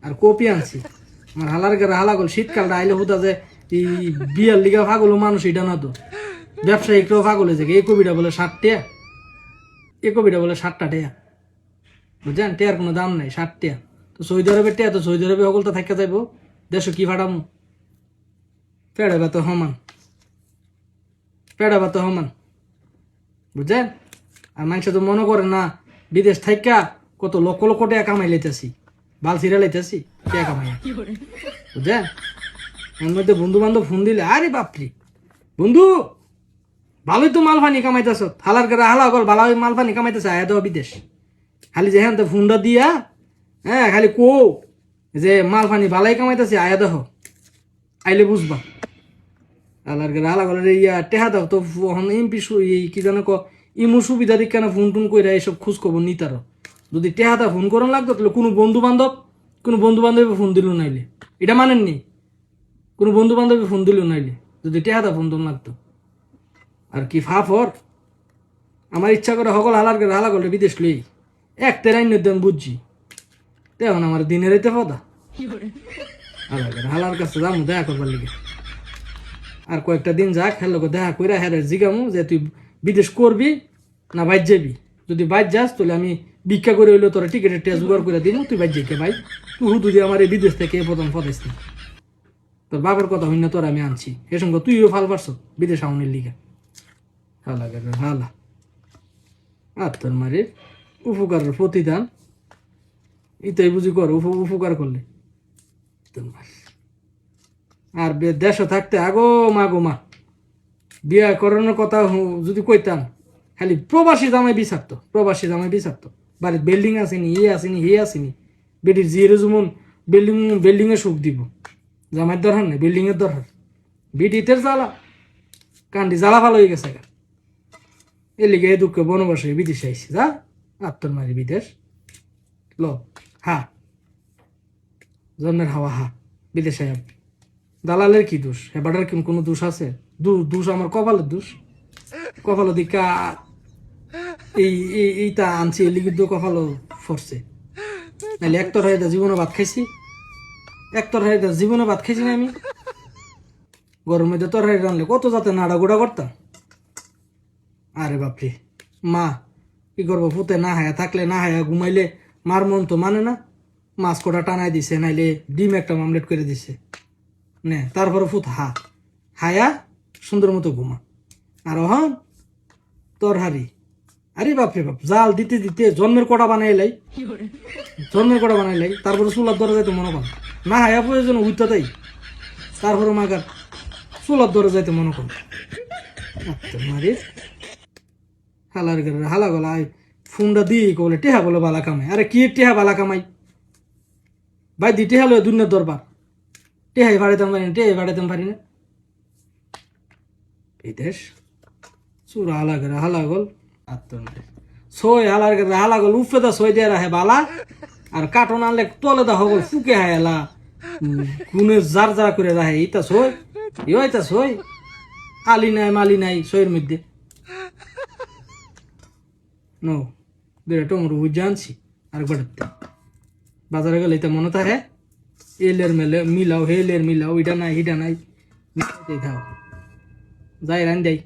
আর copy আনছি। আমার হালার গাড়ি হালা গল শীতকালটা আইলে হুদা যে এই বিয়ার লিগা পাগল মানুষ এটা না তো ব্যবসায়িকরাও পাগল হয়েছে। এই কপিটা বলে 60 টাকা, এই কপিটা বলে 60 টাকা, বুঝছেন? টেয়ার কোনো দাম নাই, 60 টাকা। তো সৌদি আরবের টেয়া তো সৌদি আরবে সকলটা থাকা যাইব, দেশো কি ফাটামু? পেড়ে বা তো সমান, পেড়ে বা তো সমান, বুঝছেন? আর মানুষ তো মনে করে না বিদেশ থাইকা কত লক্ষ লক্ষ টাকা কামাই লাইতেছি, বাল ছিঁড়া লাইতেছি টাকা কামাই, বুঝছেন? এর মধ্যে বন্ধু বান্ধব ফোন দিলে আরে বাপরি বন্ধু ভালোই তো মাল পানি কামাইতেছ, হালার করে হালা গল ভালো মাল পানি কামাইতেছে, আয়া দেওয়া বিদেশ। খালি যে হ্যাঁ ফোনটা দিয়া হ্যাঁ খালি কো যে মাল পানি ভালাই কামাইতেছে, আয়া দেহ আইলে বুঝবা। হালার করে হালা গলের ইয়া টেহা দাও তো এমপি কি জানো ক ইমু সুবিধা দিক কেন ফোন টোন করে এইসব খোঁজ খবর নিতার। যদি টেহাদা ফোন করার লাগতো তাহলে কোনো বন্ধু বান্ধব ফোন দিল নাইলে, এটা মানেননি? কোনো বন্ধু বান্ধবী ফোন দিল নাইলে যদি টেহাদা ফোন তোন লাগতো। আর কি ফাফর আমার ইচ্ছা করে সকল হালার করে হালা করলে বিদেশ লই এক তেরাই দেন বুঝছি, তেমন আমার দিনের এতে পদা হালার করে হালার কাছে যাবো দেখা করবার লিগে। আর কয়েকটা দিন যাক হ্যালো দেখা করে হ্যাঁ জিগামু যে তুই বিদেশ করবি না বাইর যাবি। যদি বাইর যাস তাহলে আমি ভিক্ষা করে হইলো তোরা টিকিটের টেস্ট জোগাড় করে দিব, তুই বাইর যাইকে ভাই। তুই হুদু দিয়ে আমার এই বিদেশ থেকে প্রথম ফদাইস না, তোর বাবার কথা হইনা তোর আমি আনছি এ সঙ্গে তুইও ফাল পারছ বিদেশ আউনের লিগা। হালা গেল হালা আর তোর মারে উপকারের প্রতিদান ইতাই বুঝি কর, উপকার করলে আর দেশে থাকতে আগো মা বিয়া করানোর কথা যদি কইতাম খালি প্রবাসী জামাই বিচারতো বাড়ির বিল্ডিং আসেনি আসেনি আসেনি বেটির জিরে যেমন বিল্ডিং এ সুখ দিব, জামাইয়ের দরকার নেই বিল্ডিং এর দরকার। বিটিতের জ্বালা কান্দি জ্বালা ভালো হয়ে গেছে, এর লিগে এই দুঃখে বনবাসে বিদেশে আইসি যা আত্মর মারি বিদেশ ল হা জন্মের হাওয়া হা বিদেশে দালালের কি দোষ? হেবাটার কোনো দোষ আছে? দোষ আমার কপালের দোষ। কপাল দিকা এইটা আনছি এর লিগে কপালও ফরছে, নাহলে একতর হয়ে জীবনে ভাত খাইছি, না আমি। গরমের মধ্যে তরকারি রানলে কত যাতে নাড়া গোড়া করতাম। আরে বাপরে মা কি করবো, ফুতে না হায়া থাকলে না হায়া ঘুমাইলে মার মন তো মানে না, মাছ কটা টানাই দিছে, নাইলে ডিম একটা মামলেট করে দিছে নে, তারপরে ফুত হায়া সুন্দর মতো ঘুমা। আর হন তরহারি আরে বাপরে বাপ জাল দিতে দিতে জন্মের কটা বানাইলাই, তারপরে চুলার দরে যাইতে মনে কর না হায়া প্রয়োজন উঠতে তাই, তারপরে মাগার চুলার দরে যাইতে মনে কর মারি হালার ঘরে হালা গলা ফোনটা দিয়ে বলে টেহা বলে বালা কামাই। আরে কি টেহা বালা কামাই ভাই দি টেহা লয় দুনিয়ার দরবার, টেহাই বাড়াইতাম পারি না এই দেশ চুরা হালা ঘরে হালা গল সই হালার ঘরে হালা গল উফে দা সই দিয়ে রাখে বালা। আর কাটন আনলে তলে দা হগল ফুকে হায়লা গুনে জার করে রাখে ইতা সই ইতা সই আলি নাই মালি নাই সইয়ের মধ্যে নো টমেটো বুঝে আনছি আর বাড়াতে বাজারে গেলে এটা মনে থাকে এলের মেলে মিলাও হেলের মিলাও এটা নাই হিটা নাই খাও যাই রান দেয়।